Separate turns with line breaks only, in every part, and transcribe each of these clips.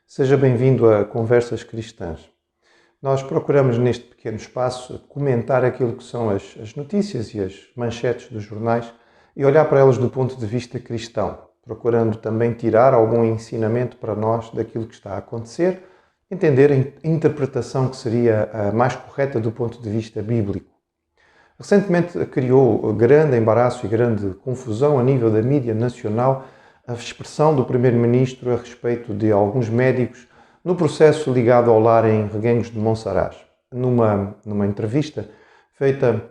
Seja bem-vindo a Conversas Cristãs. Nós procuramos neste pequeno espaço comentar aquilo que são as notícias e as manchetes dos jornais e olhar para elas do ponto de vista cristão, procurando também tirar algum ensinamento para nós daquilo que está a acontecer, entender a interpretação que seria a mais correta do ponto de vista bíblico. Recentemente criou grande embaraço e grande confusão a nível da mídia nacional a expressão do Primeiro-Ministro a respeito de alguns médicos no processo ligado ao lar em Reguengos de Monsaraz. Numa entrevista feita,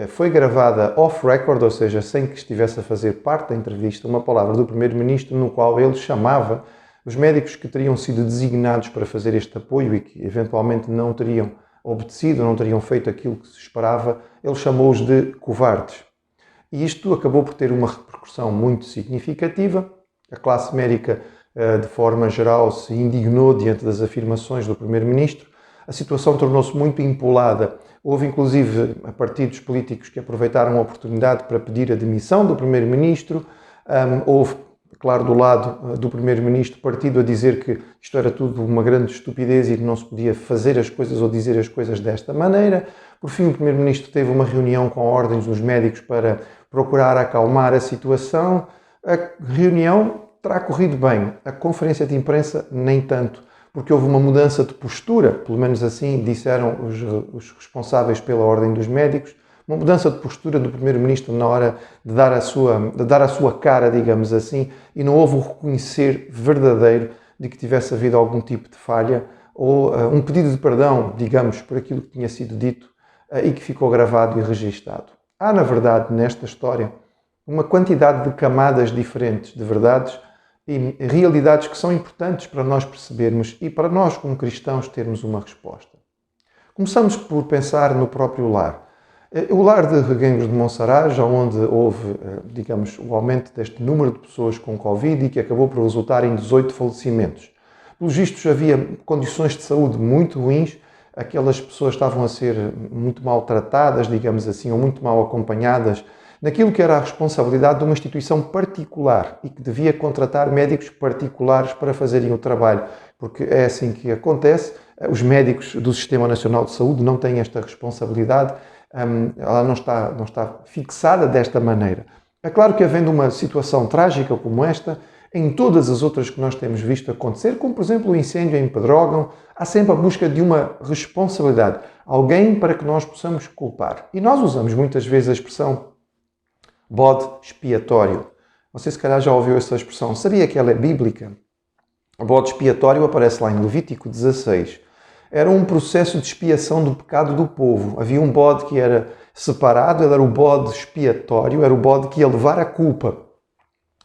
foi gravada off-record, ou seja, sem que estivesse a fazer parte da entrevista, uma palavra do Primeiro-Ministro no qual ele chamava os médicos que teriam sido designados para fazer este apoio e que eventualmente não teriam obedecido, não teriam feito aquilo que se esperava, ele chamou-os de covardes. E isto acabou por ter uma repercussão muito significativa. A classe médica, de forma geral, se indignou diante das afirmações do Primeiro-Ministro. A situação tornou-se muito empolada. Houve, inclusive, partidos políticos que aproveitaram a oportunidade para pedir a demissão do Primeiro-Ministro. Houve, claro, do lado do Primeiro-Ministro, partido a dizer que isto era tudo uma grande estupidez e que não se podia fazer as coisas ou dizer as coisas desta maneira. Por fim, o Primeiro-Ministro teve uma reunião com ordens dos médicos para procurar acalmar a situação. A reunião terá corrido bem, a conferência de imprensa nem tanto, porque houve uma mudança de postura, pelo menos assim disseram os responsáveis pela ordem dos médicos, uma mudança de postura do Primeiro-Ministro na hora de dar a sua cara, digamos assim, e não houve um reconhecer verdadeiro de que tivesse havido algum tipo de falha ou um pedido de perdão, digamos, por aquilo que tinha sido dito e que ficou gravado e registado. Há, na verdade, nesta história, uma quantidade de camadas diferentes de verdades e realidades que são importantes para nós percebermos e para nós, como cristãos, termos uma resposta. Começamos por pensar no próprio lar. O lar de Reguengos de Monsaraz, onde houve, digamos, o aumento deste número de pessoas com Covid e que acabou por resultar em 18 falecimentos. Pelos vistos, havia condições de saúde muito ruins, aquelas pessoas estavam a ser muito maltratadas, digamos assim, ou muito mal acompanhadas, naquilo que era a responsabilidade de uma instituição particular e que devia contratar médicos particulares para fazerem o trabalho, porque é assim que acontece. Os médicos do Sistema Nacional de Saúde não têm esta responsabilidade, ela não está fixada desta maneira. É claro que, havendo uma situação trágica como esta, em todas as outras que nós temos visto acontecer, como por exemplo o incêndio em Pedrógão, há sempre a busca de uma responsabilidade, alguém para que nós possamos culpar. E nós usamos muitas vezes a expressão bode expiatório. Você se calhar já ouviu essa expressão. Sabia que ela é bíblica? O bode expiatório aparece lá em Levítico 16. Era um processo de expiação do pecado do povo. Havia um bode que era separado, ele era o bode expiatório, era o bode que ia levar a culpa.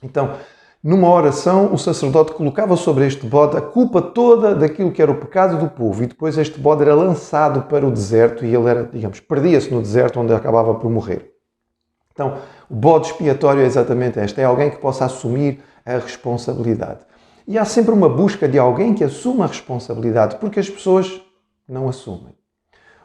Então, numa oração, o sacerdote colocava sobre este bode a culpa toda daquilo que era o pecado do povo e depois este bode era lançado para o deserto e ele era, digamos, perdia-se no deserto onde acabava por morrer. Então, o bode expiatório é exatamente este, é alguém que possa assumir a responsabilidade. E há sempre uma busca de alguém que assuma a responsabilidade, porque as pessoas não assumem.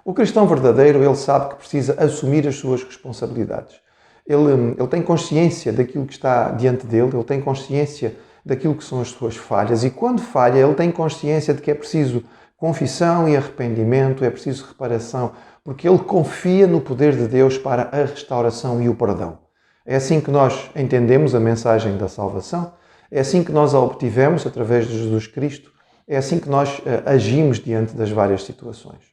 O cristão verdadeiro, ele sabe que precisa assumir as suas responsabilidades. Ele tem consciência daquilo que está diante dele, ele tem consciência daquilo que são as suas falhas e quando falha ele tem consciência de que é preciso confissão e arrependimento, é preciso reparação, porque ele confia no poder de Deus para a restauração e o perdão. É assim que nós entendemos a mensagem da salvação, é assim que nós a obtivemos através de Jesus Cristo, é assim que nós agimos diante das várias situações.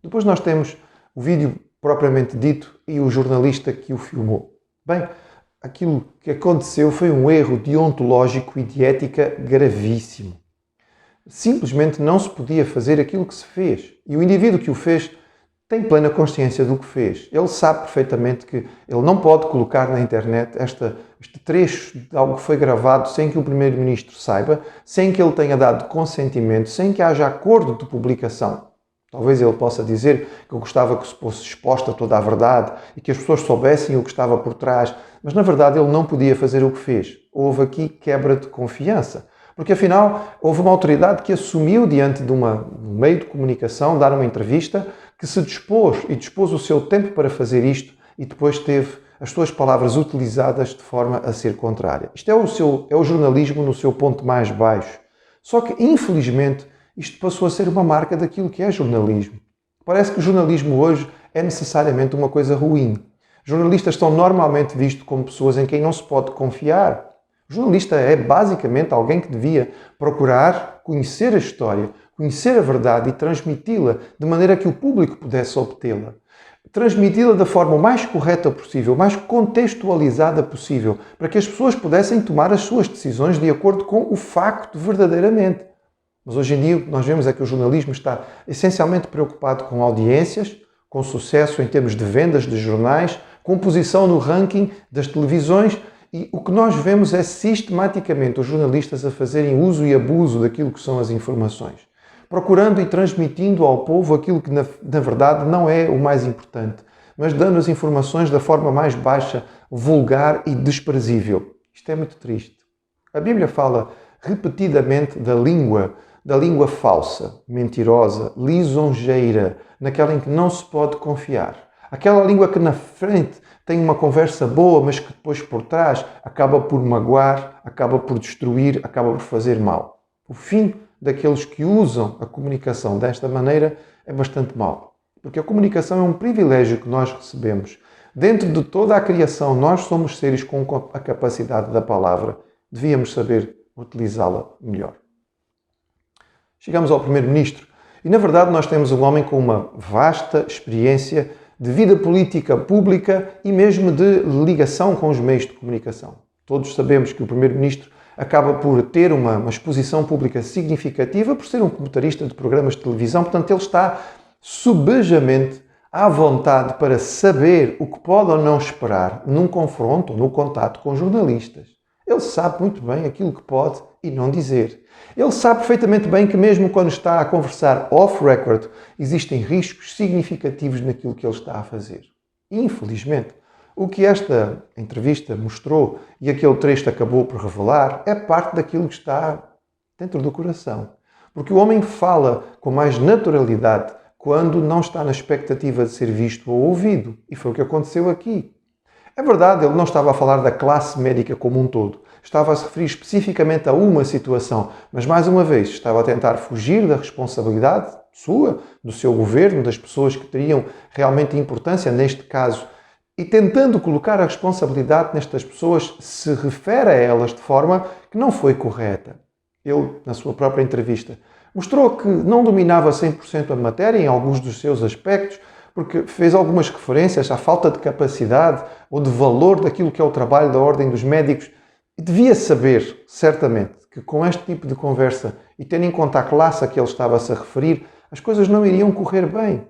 Depois nós temos o vídeo propriamente dito e o jornalista que o filmou. Bem, aquilo que aconteceu foi um erro deontológico e de ética gravíssimo. Simplesmente não se podia fazer aquilo que se fez. E o indivíduo que o fez tem plena consciência do que fez. Ele sabe perfeitamente que ele não pode colocar na internet este trecho de algo que foi gravado sem que o Primeiro-Ministro saiba, sem que ele tenha dado consentimento, sem que haja acordo de publicação. Talvez ele possa dizer que eu gostava que se fosse exposta toda a verdade e que as pessoas soubessem o que estava por trás, mas na verdade ele não podia fazer o que fez. Houve aqui quebra de confiança, porque afinal houve uma autoridade que assumiu diante de um meio de comunicação, dar uma entrevista, que se dispôs o seu tempo para fazer isto e depois teve as suas palavras utilizadas de forma a ser contrária. Isto é o jornalismo no seu ponto mais baixo. Só que, infelizmente, isto passou a ser uma marca daquilo que é jornalismo. Parece que o jornalismo hoje é necessariamente uma coisa ruim. Jornalistas são normalmente vistos como pessoas em quem não se pode confiar. O jornalista é basicamente alguém que devia procurar conhecer a história, conhecer a verdade e transmiti-la de maneira que o público pudesse obtê-la. Transmiti-la da forma mais correta possível, mais contextualizada possível, para que as pessoas pudessem tomar as suas decisões de acordo com o facto verdadeiramente. Mas hoje em dia o que nós vemos é que o jornalismo está essencialmente preocupado com audiências, com sucesso em termos de vendas de jornais, com posição no ranking das televisões, e o que nós vemos é sistematicamente os jornalistas a fazerem uso e abuso daquilo que são as informações, procurando e transmitindo ao povo aquilo que na verdade não é o mais importante, mas dando as informações da forma mais baixa, vulgar e desprezível. Isto é muito triste. A Bíblia fala repetidamente da língua falsa, mentirosa, lisonjeira, naquela em que não se pode confiar. Aquela língua que na frente tem uma conversa boa, mas que depois por trás acaba por magoar, acaba por destruir, acaba por fazer mal. O fim daqueles que usam a comunicação desta maneira é bastante mau. Porque a comunicação é um privilégio que nós recebemos. Dentro de toda a criação, nós somos seres com a capacidade da palavra. Devíamos saber utilizá-la melhor. Chegamos ao primeiro-ministro e, na verdade, nós temos um homem com uma vasta experiência de vida política pública e mesmo de ligação com os meios de comunicação. Todos sabemos que o primeiro-ministro acaba por ter uma exposição pública significativa por ser um comentarista de programas de televisão, portanto ele está subejamente à vontade para saber o que pode ou não esperar num confronto ou no contato com jornalistas. Ele sabe muito bem aquilo que pode e não dizer. Ele sabe perfeitamente bem que mesmo quando está a conversar off-record, existem riscos significativos naquilo que ele está a fazer. Infelizmente, o que esta entrevista mostrou e aquele trecho acabou por revelar é parte daquilo que está dentro do coração. Porque o homem fala com mais naturalidade quando não está na expectativa de ser visto ou ouvido. E foi o que aconteceu aqui. É verdade, ele não estava a falar da classe médica como um todo. Estava a se referir especificamente a uma situação, mas mais uma vez estava a tentar fugir da responsabilidade sua, do seu governo, das pessoas que teriam realmente importância neste caso, e tentando colocar a responsabilidade nestas pessoas, se refere a elas de forma que não foi correta. Ele, na sua própria entrevista, mostrou que não dominava 100% a matéria em alguns dos seus aspectos, porque fez algumas referências à falta de capacidade ou de valor daquilo que é o trabalho da Ordem dos Médicos. E devia saber, certamente, que com este tipo de conversa e tendo em conta a classe a que ele estava-se a referir, as coisas não iriam correr bem.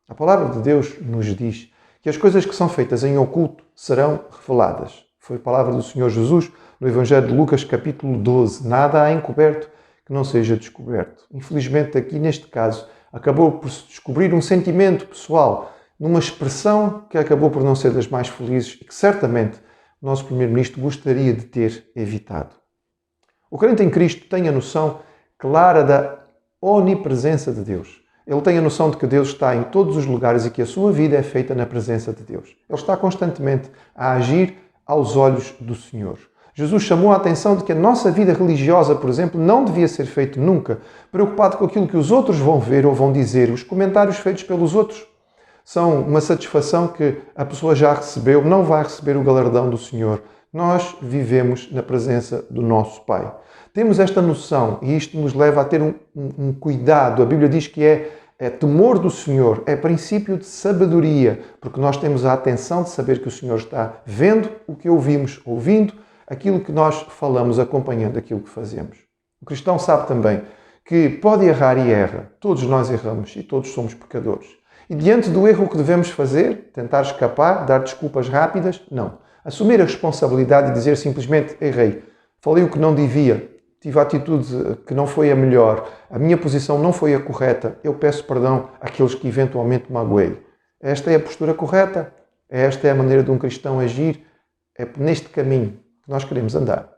A palavra de Deus nos diz que as coisas que são feitas em oculto serão reveladas. Foi a palavra do Senhor Jesus no Evangelho de Lucas, capítulo 12. Nada há encoberto que não seja descoberto. Infelizmente, aqui neste caso, acabou por se descobrir um sentimento pessoal, numa expressão que acabou por não ser das mais felizes e que certamente o nosso Primeiro-Ministro gostaria de ter evitado. O crente em Cristo tem a noção clara da onipresença de Deus. Ele tem a noção de que Deus está em todos os lugares e que a sua vida é feita na presença de Deus. Ele está constantemente a agir aos olhos do Senhor. Jesus chamou a atenção de que a nossa vida religiosa, por exemplo, não devia ser feita nunca preocupado com aquilo que os outros vão ver ou vão dizer. Os comentários feitos pelos outros são uma satisfação que a pessoa já recebeu, não vai receber o galardão do Senhor. Nós vivemos na presença do nosso Pai. Temos esta noção e isto nos leva a ter um cuidado. A Bíblia diz que é temor do Senhor, é princípio de sabedoria, porque nós temos a atenção de saber que o Senhor está vendo o que ouvimos, ouvindo aquilo que nós falamos, acompanhando aquilo que fazemos. O cristão sabe também que pode errar e erra. Todos nós erramos e todos somos pecadores. E diante do erro, o que devemos fazer? Tentar escapar? Dar desculpas rápidas? Não. Assumir a responsabilidade e dizer simplesmente errei. Falei o que não devia. Tive a atitude que não foi a melhor. A minha posição não foi a correta. Eu peço perdão àqueles que eventualmente magoei. Esta é a postura correta. Esta é a maneira de um cristão agir. É neste caminho que nós queremos andar.